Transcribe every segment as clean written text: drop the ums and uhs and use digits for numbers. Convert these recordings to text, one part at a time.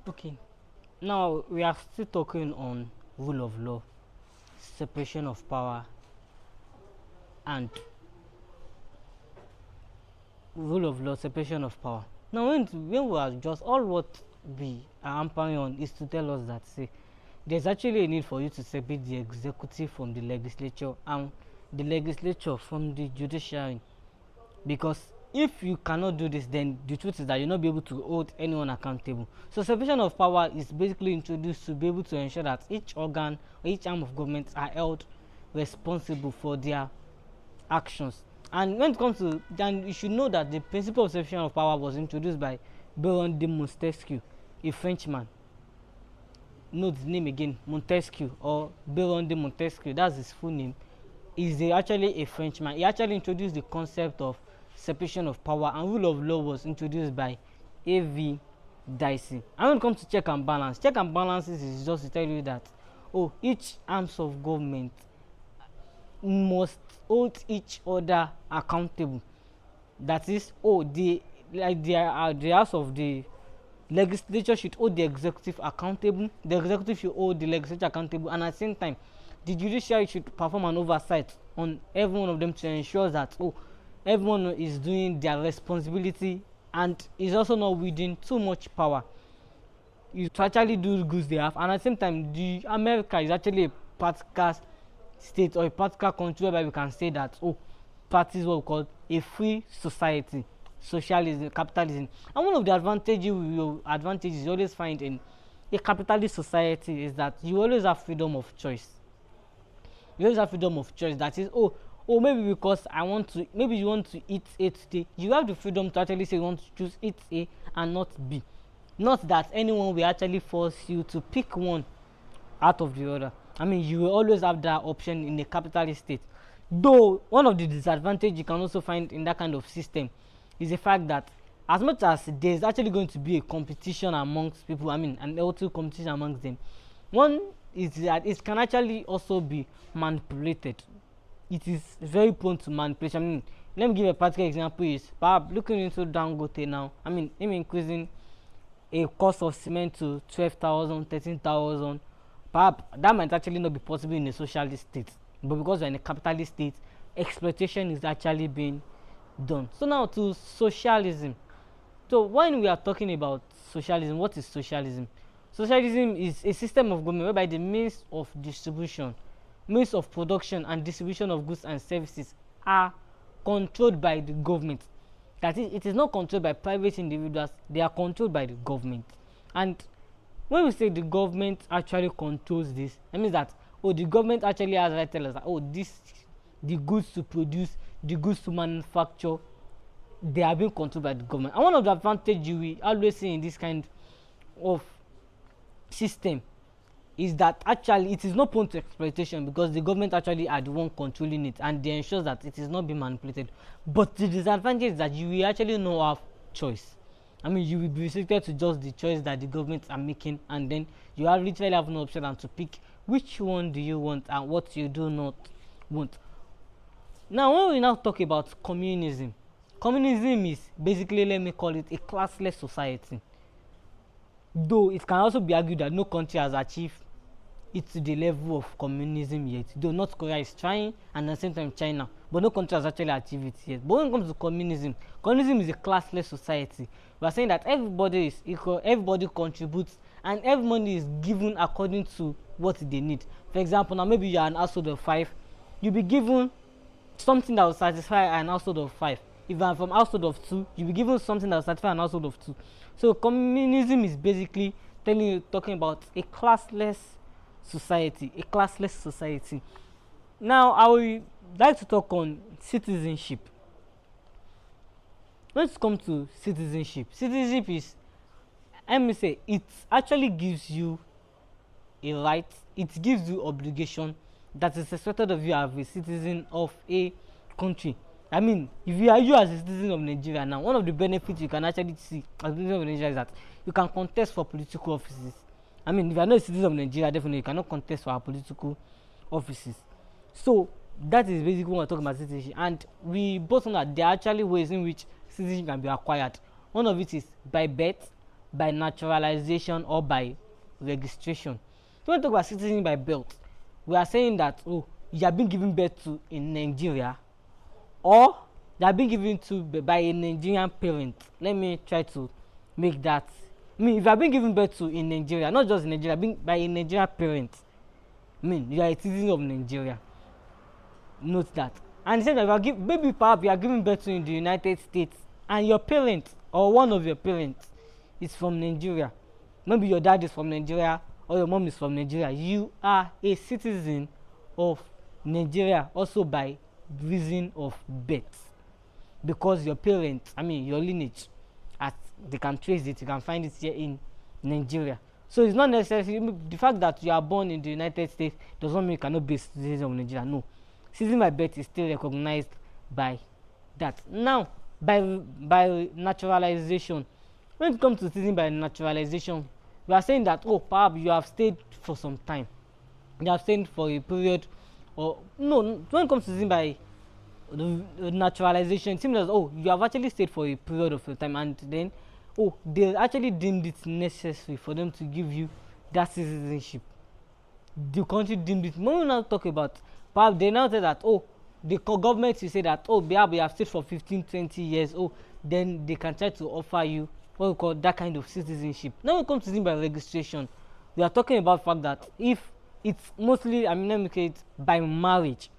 Okay, now we are still talking on rule of law, separation of power, and rule of law, separation of power. Now, when we are just all what we are hampering on is to tell us that say there's actually a need for you to separate the executive from the legislature and the legislature from the judiciary, because if you cannot do this, then the truth is that you'll not be able to hold anyone accountable. So separation of power is basically introduced to be able to ensure that each organ or each arm of government are held responsible for their actions. And when it comes to, then you should know that the principle of separation of power was introduced by Baron de Montesquieu, a Frenchman. Note the name again, Montesquieu, or Baron de Montesquieu, that's his full name. Is actually a Frenchman. He actually introduced the concept of separation of power, and rule of law was introduced by A.V. Dicey. And when it comes to check and balances is just to tell you that each arms of government must hold each other accountable. That is, the house of the legislature should hold the executive accountable, the executive should hold the legislature accountable, and at the same time the judiciary should perform an oversight on every one of them to ensure that everyone is doing their responsibility and is also not wielding too much power. You to actually do the goods they have, and at the same time the America is actually a practical state or a practical country whereby we can say that practice what we call a free society, socialism, capitalism. And one of the advantages you always find in a capitalist society is that you always have freedom of choice. You always have freedom of choice. That is, maybe because maybe you want to eat A today, you have the freedom to actually say you want to choose eat A and not B. Not that anyone will actually force you to pick one out of the other. I mean, you will always have that option in a capitalist state. Though one of the disadvantages you can also find in that kind of system is the fact that as much as there's actually going to be a competition amongst people, I mean, an L2 competition amongst them, one is that it can actually also be manipulated. It is very prone to manipulation. I mean, let me give a practical example. Is perhaps looking into Dangote now. I mean, him increasing a cost of cement to 12,000, 13,000. Perhaps that might actually not be possible in a socialist state, but because we're in a capitalist state, exploitation is actually being done. So now to socialism. So when we are talking about socialism, what is socialism? Socialism is a system of government whereby the means of distribution, means of production and distribution of goods and services are controlled by the government. That is, it is not controlled by private individuals, they are controlled by the government. And when we say the government actually controls this, it means that the government actually has right to tell us that the goods to produce, the goods to manufacture, they are being controlled by the government. And one of the advantages you will always see in this kind of system is that actually it is not prone to exploitation because the government actually are the one controlling it and they ensure that it is not being manipulated. But the disadvantage is that you will actually not have choice. I mean, you will be restricted to just the choice that the government are making, and then you have literally have no option and to pick which one do you want and what you do not want. Now, when we now talk about communism is basically, let me call it, a classless society. Though it can also be argued that no country has achieved it to the level of communism yet. Though North Korea is trying, and at the same time China, but no country has actually achieved it yet. But when it comes to communism is a classless society. We are saying that everybody is equal, everybody contributes, and everybody is given according to what they need. For example, now maybe you are an household of 5, you'll be given something that will satisfy an household of 5. If you are from household of 2, you'll be given something that will satisfy an household of 2. So communism is basically talking about a classless society, Now, I would like to talk on citizenship. Let's come to citizenship. Citizenship is, let me say, it actually gives you a right, it gives you obligation that is expected of you as a citizen of a country. I mean, if you as a citizen of Nigeria now, one of the benefits you can actually see as a citizen of Nigeria is that you can contest for political offices. I mean, if you are not a citizen of Nigeria, definitely you cannot contest for our political offices. So that is basically what we're talking about citizenship. And we both know that there are actually ways in which citizenship can be acquired. One of it is by birth, by naturalization or by registration. So when we talk about citizenship by birth, we are saying that you have been given birth to in Nigeria, or you have been given to by a Nigerian parent. Let me try to make that. I mean, if you have been given birth to in Nigeria, not just in Nigeria, being by a Nigerian parent, I mean, you are a citizen of Nigeria. Note that. And say that maybe perhaps you are giving birth to in the United States, and your parent or one of your parents is from Nigeria. Maybe your dad is from Nigeria or your mom is from Nigeria. You are a citizen of Nigeria also by reason of birth, because your parents, I mean your lineage, as they can trace it, you can find it here in Nigeria. So it's not necessarily the fact that you are born in the United States does not mean you cannot be a citizen of Nigeria. No, citizen by birth is still recognized by that. Now, by naturalization, when it comes to citizen by naturalization, we are saying that perhaps you have stayed for some time, you have stayed for a period, or no, when it comes to citizen by naturalization, it seems as you have actually stayed for a period of time, and then they actually deemed it necessary for them to give you that citizenship. The country deemed it. When we now talk about, perhaps they now say that the government will say that perhaps you have stayed for 15-20 years, then they can try to offer you what we call that kind of citizenship. Now when it comes to citizenship by registration, we are talking about the fact that if it's mostly, I mean, let me say it by marriage,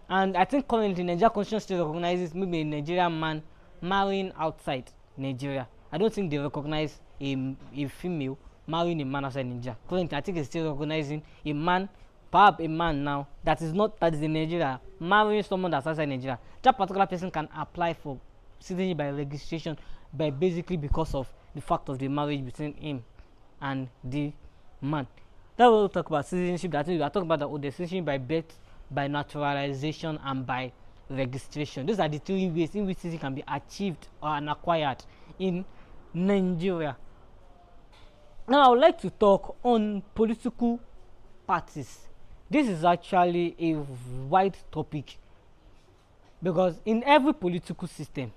and I think currently Nigeria Constitution still recognizes maybe a Nigerian man marrying outside Nigeria. I don't think they recognize a female marrying a man outside Nigeria. Currently, I think it's still recognizing a man, perhaps a man now that is in Nigeria, marrying someone that's outside Nigeria. That particular person can apply for citizenship by registration by basically because of the fact of the marriage between him and the man. That we'll talk about citizenship. That we are talking about the citizenship by birth, by naturalization, and by registration. Those are the three ways in which citizenship can be achieved or acquired in Nigeria. Now I would like to talk on political parties. This is actually a wide topic, because in every political system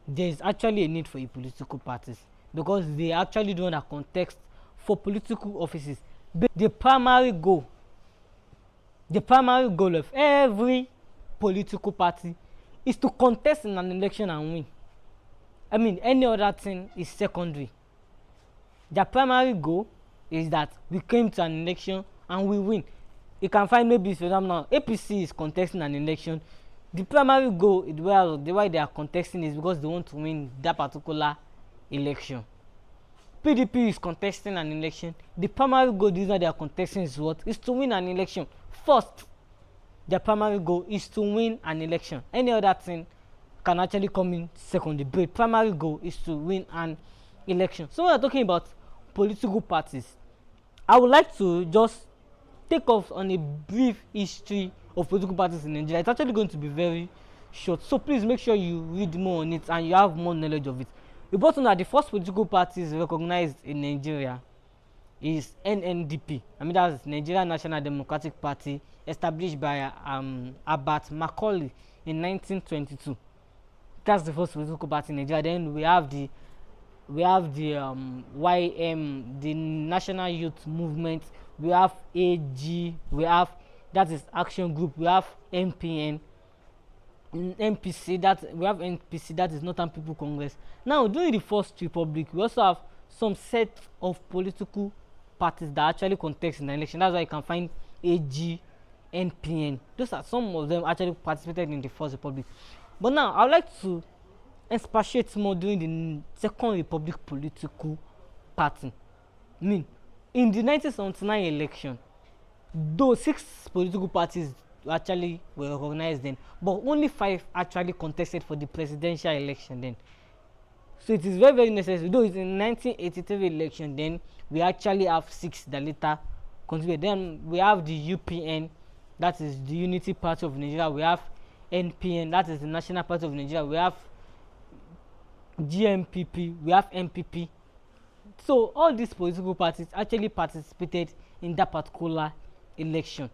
there is actually a need for a political parties, because they actually do not context for political offices. The primary goal of every political party is to contest in an election and win. I mean, any other thing is secondary. The primary goal is that we came to an election and we win. You can find maybe, for example, now APC is contesting an election. The primary goal, the way they are contesting is because they want to win that particular election. PDP is contesting an election. The primary goal the reason they are contesting is what? Is to win an election. First, their primary goal is to win an election. Any other thing can actually come in secondary, but primary goal is to win an election. So when we're talking about political parties, I would like to just take off on a brief history of political parties in Nigeria. It's actually going to be very short, so please make sure you read more on it and you have more knowledge of it. We both know that the first political parties recognized in Nigeria is NNDP. I mean, that's Nigeria National Democratic Party, established by Abat Macaulay in 1922. That's the first political party in Nigeria. Then we have the YM, the National Youth Movement. We have AG. We have, that is Action Group. We have MPN. NPC, that is Northern People Congress. Now, during the First Republic, we also have some set of political parties that actually contest in the election. That's why you can find AG, NPN. Those are some of them actually participated in the First Republic. But now, I would like to expatiate more during the Second Republic political party. I mean, in the 1979 election, those 6 political parties actually were recognized then, but only 5 actually contested for the presidential election then. So it is very, very necessary. Though it's in 1983 election, then we actually have 6 that later contributed. Then we have the UPN, that is the Unity Party of Nigeria. We have NPN, that is the National Party of Nigeria. We have GMPP, we have MPP. So all these political parties actually participated in that particular election.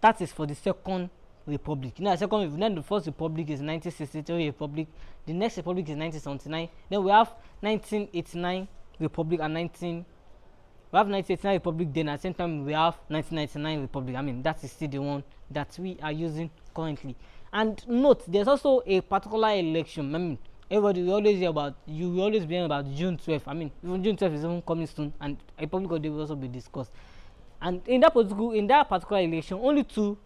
That is for the Second Republic. Then the First Republic is 1963 Republic. The next Republic is 1979. Then we have 1989 Republic and we have 1989 Republic then, at the same time we have 1999 Republic. I mean, that is still the one that we are using currently. And note, there's also a particular election. I mean, everybody we always hear about, you will always be hearing about June 12th. I mean, even June 12th is even coming soon, and a Republic Day will also be discussed. And in that particular election, only two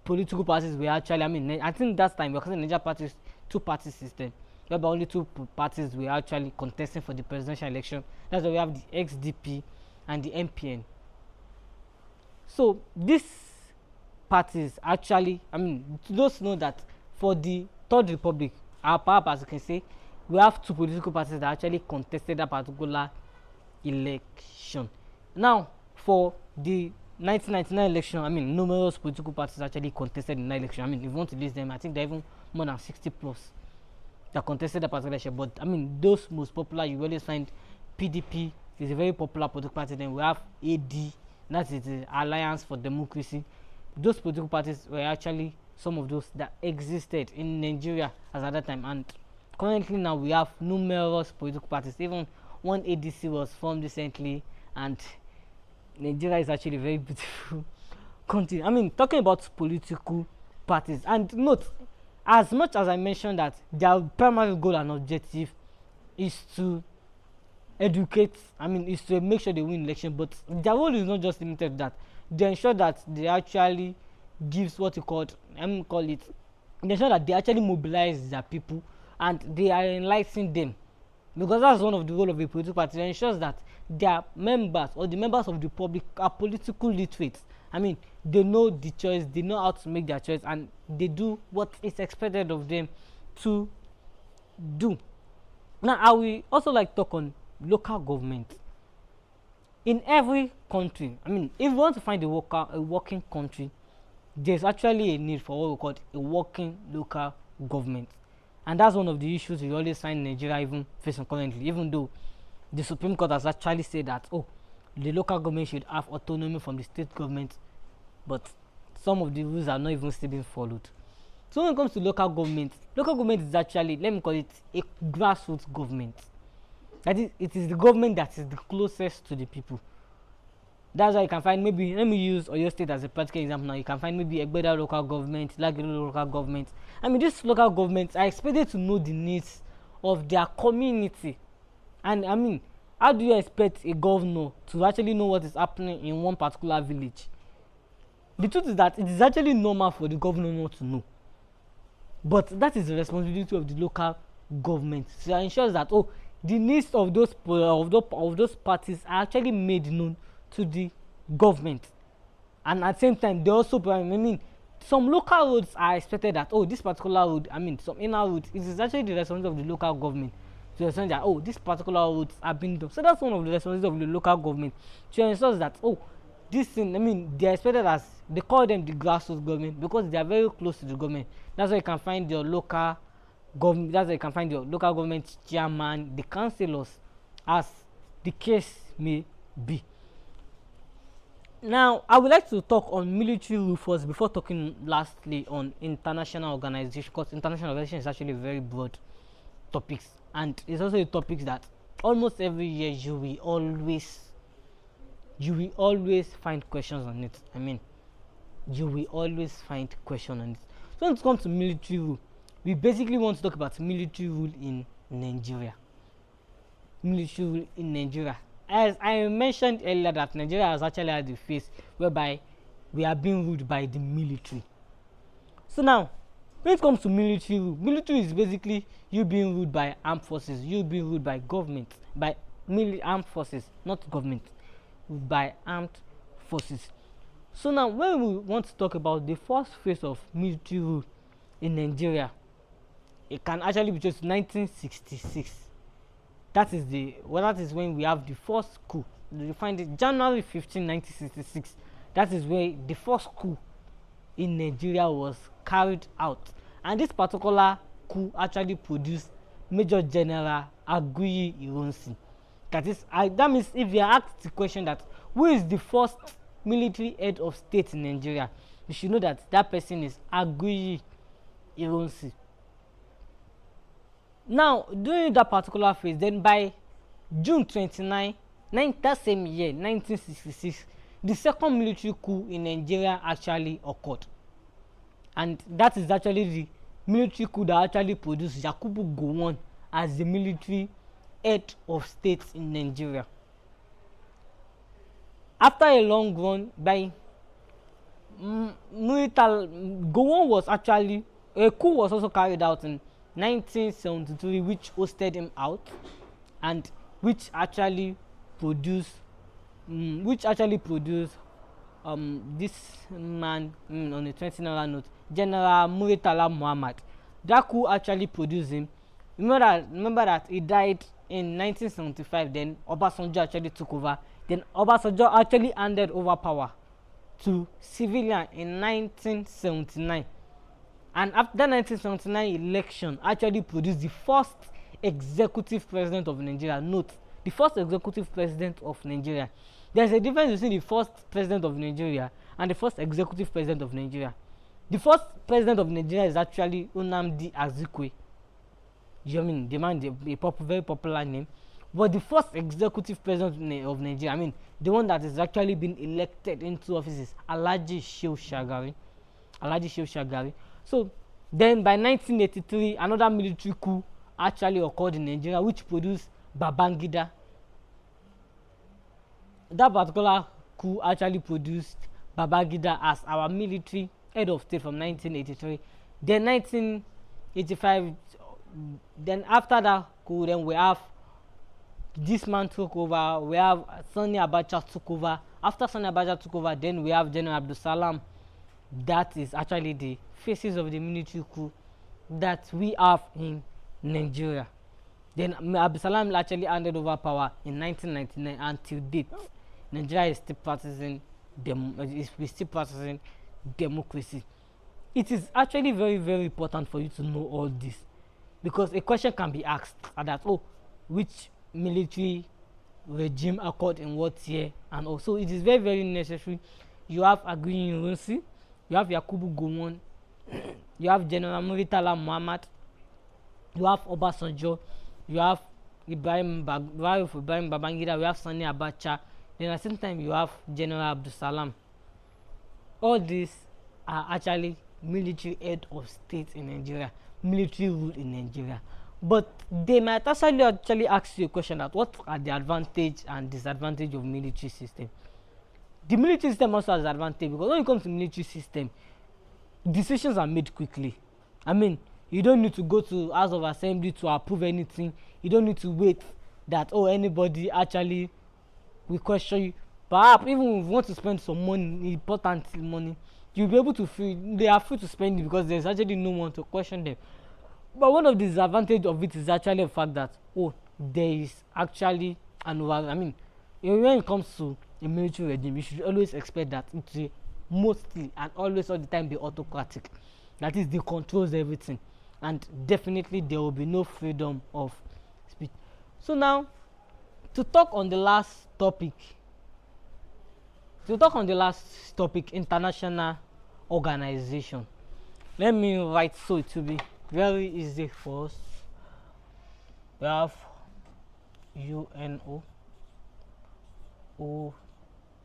political parties were actually, I mean, I think that time because in Nigeria parties, two-party system, whereby only two parties were actually contesting for the presidential election. That's why we have the XDP and the MPN. So these parties actually, I mean, those know that for the Third Republic, our power, as you can say, we have two political parties that actually contested that particular election. Now, for the 1999 election, I mean, numerous political parties actually contested in that election. I mean, if you want to list them, I think there are even more than 60 plus that contested that particular election. But I mean, those most popular, you always find PDP is a very popular political party. Then we have AD, that is the Alliance for Democracy. Those political parties were actually some of those that existed in Nigeria at that time, and currently now we have numerous political parties. Even one ADC was formed recently, and Nigeria is actually a very beautiful country. I mean, talking about political parties, and note, as much as I mentioned that their primary goal and objective is to educate, I mean, is to make sure they win election, but their role is not just limited to that. They ensure that they actually gives what you call, they ensure that they actually mobilize their people and they are enlightening them, because that's one of the role of a political party. It ensures that their members or the members of the public are political literate. I mean, they know the choice, they know how to make their choice, and they do what is expected of them to do. Now, I will also like talk on local government. In every country, I mean, if you want to find a working country, there's actually a need for what we call a working local government. And that's one of the issues we always find in Nigeria even facing currently, even though the Supreme Court has actually said that, oh, the local government should have autonomy from the state government, but some of the rules are not even still being followed. So when it comes to local government is actually, let me call it, a grassroots government. That is, it is the government that is the closest to the people. That's why you can find, maybe, let me use Oyo State as a practical example now. You can find maybe Egbeda local government, Lagos local government. I mean, these local governments are expected to know the needs of their community. And I mean, how do you expect a governor to actually know what is happening in one particular village? The truth is that it is actually normal for the governor not to know. But that is the responsibility of the local government to ensure that, oh, the needs of those parties are actually made known to the government. And at the same time, they also, I mean, some local roads are expected that, oh, this particular road, I mean, some inner roads, it is actually the responsibility of the local government to ensure that, oh, this particular roads are being done. So that's one of the responsibilities of the local government to ensure that, oh, this thing, I mean, they are expected as, they call them the grassroots government because they are very close to the government. That's why you can find your local government, that's why you can find your local government chairman, the councillors, as the case may be. Now, I would like to talk on military rule first before talking lastly on international organization, because international organization is actually a very broad topics, and it's also a topic that almost every year you will always find questions on it. I mean, you will always find questions on it. So when it comes to military rule, we basically want to talk about military rule in Nigeria. Military rule in Nigeria. As I mentioned earlier, that Nigeria has actually had the phase whereby we are being ruled by the military. So now, when it comes to military rule, military is basically you being ruled by armed forces, you being ruled by government, by armed forces, not government, by armed forces. So now, when we want to talk about the first phase of military rule in Nigeria, it can actually be just 1966. That is when we have the first coup. You find it January 15, 1966. That is where the first coup in Nigeria was carried out. And this particular coup actually produced Major General Aguiyi Ironsi. That means if you are asked the question that who is the first military head of state in Nigeria, you should know that that person is Aguiyi Ironsi. Now, during that particular phase, then by June 29, that same year, 1966, the second military coup in Nigeria actually occurred. And that is actually the military coup that actually produced Yakubu Gowon as the military head of state in Nigeria. After a long run by Gowon was actually, a coup was also carried out in 1973 which hosted him out, and which actually produced this man, on a 20 note, General Muritala Muhammad. That coup actually produced him. Remember that he died in 1975. Then Obasanjo actually took over. Then Obasanjo actually handed over power to civilian in 1979. And after the 1979 election actually produced the first executive president of Nigeria. Note, the first executive president of Nigeria. There's a difference between the first president of Nigeria and the first executive president of Nigeria. The first president of Nigeria is actually Nnamdi Azikiwe. You mean the man, very popular name. But the first executive president of Nigeria, the one that has actually been elected into office, is Alhaji Shehu Shagari. So then by 1983, another military coup actually occurred in Nigeria, which produced Babangida. That particular coup actually produced Babangida as our military head of state from 1983. Then 1985, then after that coup, then we have this man took over. We have Sani Abacha took over. After Sani Abacha took over, then we have General Abdul Salam. That is actually the faces of the military coup that we have in Nigeria. Then Abdul Salam actually handed over power in 1999. Until date, Nigeria is still practicing democracy. It is actually very, very important for you to know all this, because a question can be asked that, which military regime occurred in what year, and also it is very, very necessary. You have Agui Ironsi, you have Yakubu Gowon, you have General Muritala Muhammad, you have Obasanjo, you have Ibrahim Babangida, we have Sani Abacha, then at the same time you have General Abdul Salam. All these are actually military head of state in Nigeria, military rule in Nigeria. But they might actually ask you a question that what are the advantage and disadvantage of military system. The military system also has advantage, because when it comes to military system, decisions are made quickly. You don't need to go to House of Assembly to approve anything. You don't need to wait that anybody actually will question you. Perhaps even if you want to spend some money, important money, you'll be able to they are free to spend it, because there's actually no one to question them. But one of the disadvantages of it is actually the fact that there is actually when it comes to a military regime, you should always expect that it will mostly and always all the time be autocratic. That is, they controls everything, and definitely there will be no freedom of speech. So now, to talk on the last topic, international organization. Let me write so it will be very easy for us. We have UNO, OAU.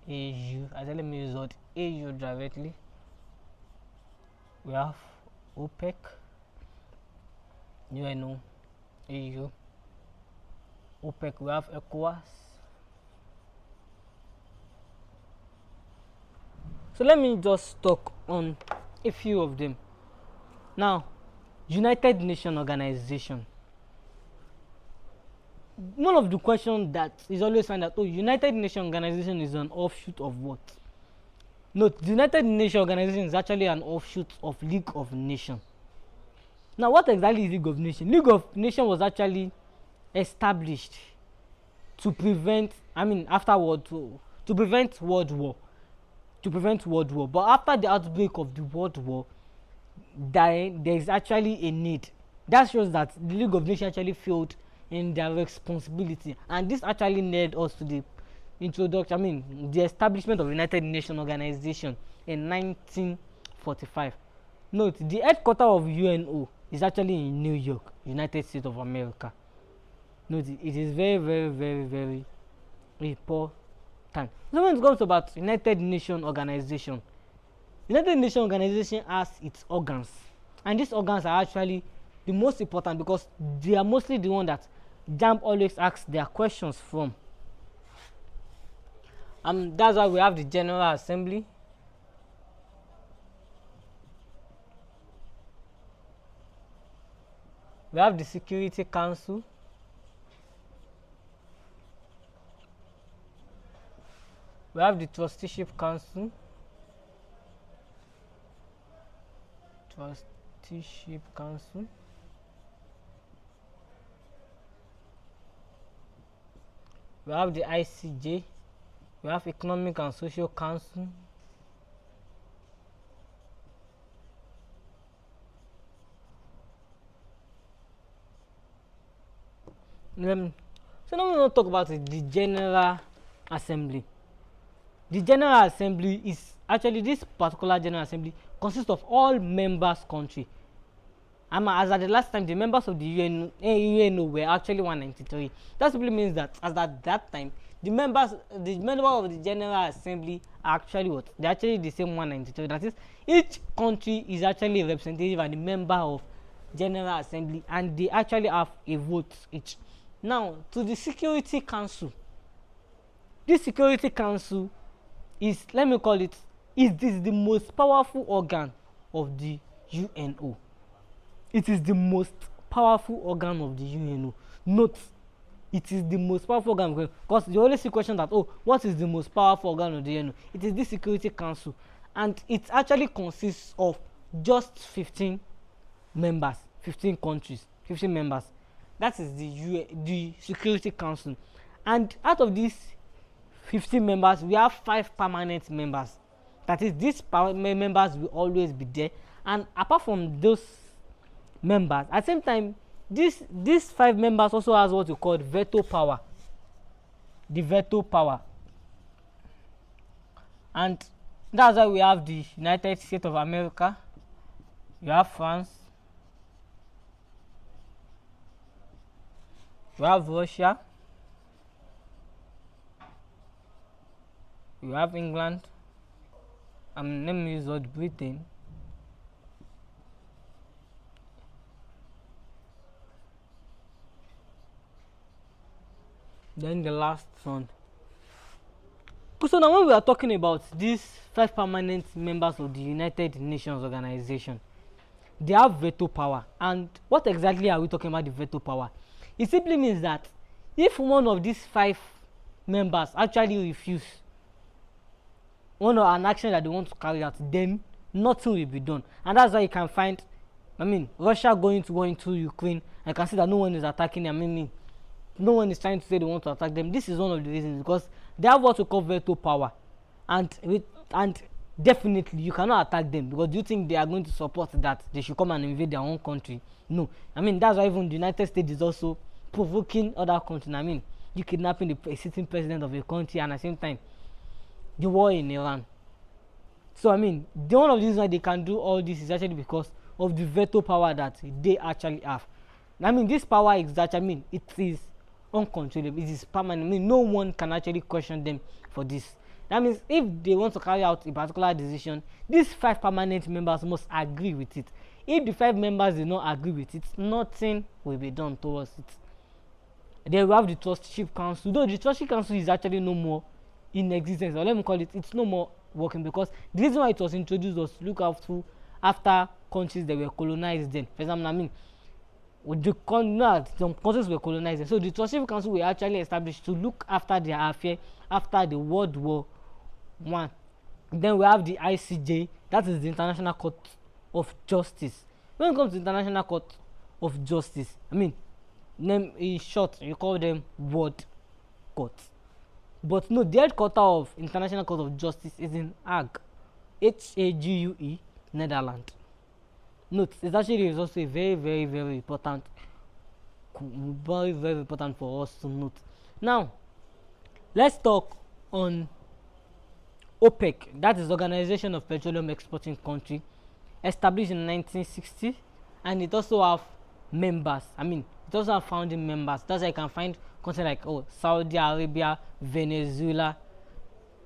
Let me use that AU directly. We have OPEC, UNO, AU, OPEC. We have ECOWAS. So let me just talk on a few of them. Now, United Nations Organization. One of the questions that is always found out, United Nations Organization is an offshoot of what? No, the United Nations Organization is actually an offshoot of League of Nations. Now, what exactly is League of Nations? League of Nations was actually established to prevent, to prevent World War. But after the outbreak of the World War, there is actually a need. That shows that the League of Nations actually failed in their responsibility, and this actually led us to the the establishment of United Nations Organization in 1945. Note, the headquarters of UNO is actually in New York, United States of America. Note it is very, very, very, very important. So when it comes about United Nations Organization, United Nations Organization has its organs, and these organs are actually the most important because they are mostly the one that JAMB always asks their questions from. That's why we have the General Assembly. We have the Security Council. We have the Trusteeship Council. Trusteeship Council. We have the ICJ. We have Economic and Social Council. So now we want to talk about the General Assembly. The General Assembly is actually, this particular General Assembly consists of all members country. As at the last time, the members of the UNO were actually 193. That simply means that as at that time, the members of the General Assembly are actually what? They're actually the same 193. That is, each country is actually a representative and a member of General Assembly, and they actually have a vote each. Now, to the Security Council. This Security Council is, let me call it, is the most powerful organ of the UNO. It is the most powerful organ of the UNO. Note, it is the most powerful organ because you always see question that, oh, what is the most powerful organ of the UNO? It is the Security Council, and it actually consists of just 15 members, 15 countries, 15 members. That is the Security Council, and out of these 15 members, we have 5 permanent members. That is, these members will always be there, and apart from those members, at the same time, these 5 members also has what you call veto power. The veto power, and that's why we have the United States of America. You have France. You have Russia. You have England. Let me use what Britain. Then the last one. So now when we are talking about these 5 permanent members of the United Nations Organization, they have veto power. And what exactly are we talking about the veto power? It simply means that if one of these 5 members actually refuse an action that they want to carry out, then nothing will be done. And that's why you can find, Russia going to war into Ukraine. I can see that no one is attacking them. No one is trying to say they want to attack them. This is one of the reasons, because they have what we call veto power, and definitely you cannot attack them, because do you think they are going to support that they should come and invade their own country? No. That's why even the United States is also provoking other countries. You kidnapping the sitting president of a country, and at the same time the war in Iran. So the one of the reasons why they can do all this is actually because of the veto power that they actually have. This power is that it is uncontrollable. It is permanent. No one can actually question them for this. That means if they want to carry out a particular decision, these 5 permanent members must agree with it. If the 5 members do not agree with it, nothing will be done towards it. Then we have the Trusteeship Council. Though the Trusteeship Council is actually no more in existence, or let me call it, it's no more working, because the reason why it was introduced was to look after countries that were colonized then. For example, some countries were colonized. So the Trusteeship Council were actually established to look after their affair after the World War I. Then we have the ICJ, that is the International Court of Justice. When it comes to International Court of Justice, in short, you call them World Court. But no, the headquarters of International Court of Justice is in Hague, Hague, Netherlands. Note, it's actually also a very, very, very important, very, very important for us to note. Now, let's talk on OPEC, that is Organization of Petroleum Exporting Country, established in 1960, and it also have members. I mean, it also have founding members. That's why you can find content like, oh, Saudi Arabia, Venezuela,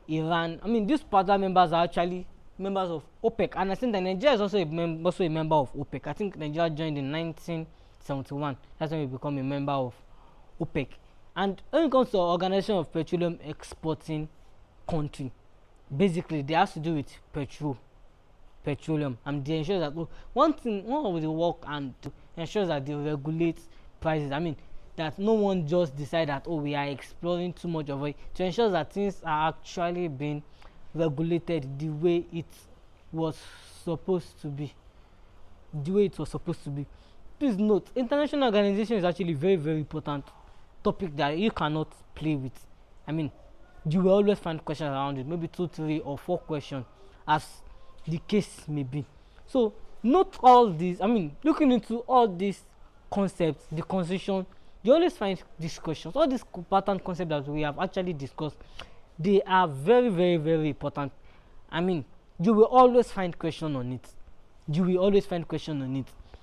Iran. I mean, these partner members are actually members of OPEC, and I think that Nigeria is also also a member of OPEC. I think Nigeria joined in 1971. That's when we become a member of OPEC. And when it comes to Organization of Petroleum Exporting Country, basically they have to do with petroleum, and they ensure that, oh, one of the work and to ensure that they regulate prices. I mean, that no one just decide that, oh, we are exploring too much of it, to ensure that things are actually being regulated the way it was supposed to be. Please note, international organization is actually very, very important topic that you cannot play with. I mean, you will always find questions around it, maybe 2, 3, or 4 questions, as the case may be. So note all these. I mean, looking into all these concepts, the constitution, you always find these questions. All these pattern concepts that we have actually discussed, they are very, very, very important. I mean, you will always find question on it.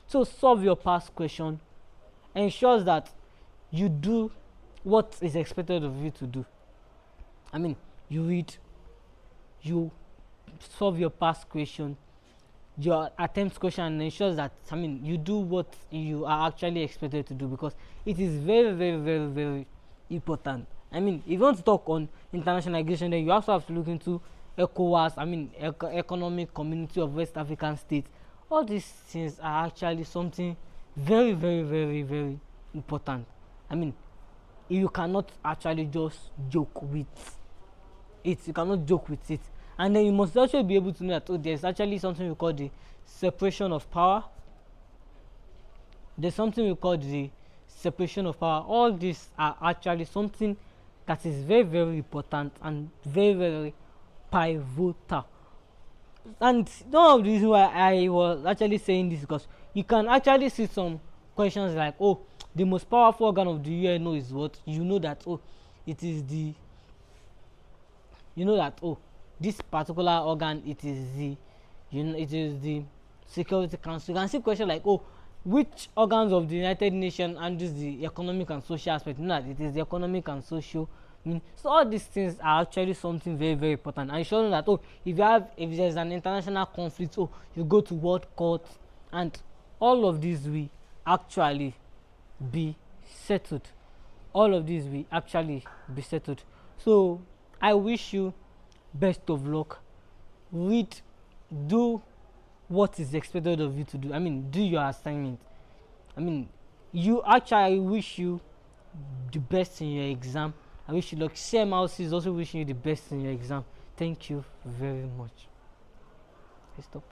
So solve your past question, ensures that you do what is expected of you to do. I mean, you read, you solve your past question, your attempt question, and ensures that, I mean, you do what you are actually expected to do, because it is very, very, very, very important. I mean, if you want to talk on international organization, then you also have to look into ECOWAS, I mean, Economic Community of West African States. All these things are actually something very, very, very, very important. I mean, you cannot actually just joke with it. And then you must actually be able to know that, oh, there's actually something we call the separation of power. All these are actually something that is very, very important and very, very pivotal. And one of the reasons why I was actually saying this, because you can actually see some questions like, oh, the most powerful organ of the UNO is what? You know that, oh, it is the, this particular organ, it is the Security Council. You can see questions like, oh, which organs of the United Nations handles the economic and social aspect? You know that it is the economic and social. So all these things are actually something very, very important. And you should know that, oh, if there's an international conflict, oh, you go to World Court, and all of these will actually be settled. So I wish you best of luck. Do what is expected of you to do. I mean, do your assignment. I mean, I wish you the best in your exam. I wish you luck. CMLC is also wishing you the best in your exam. Thank you very much. I stop.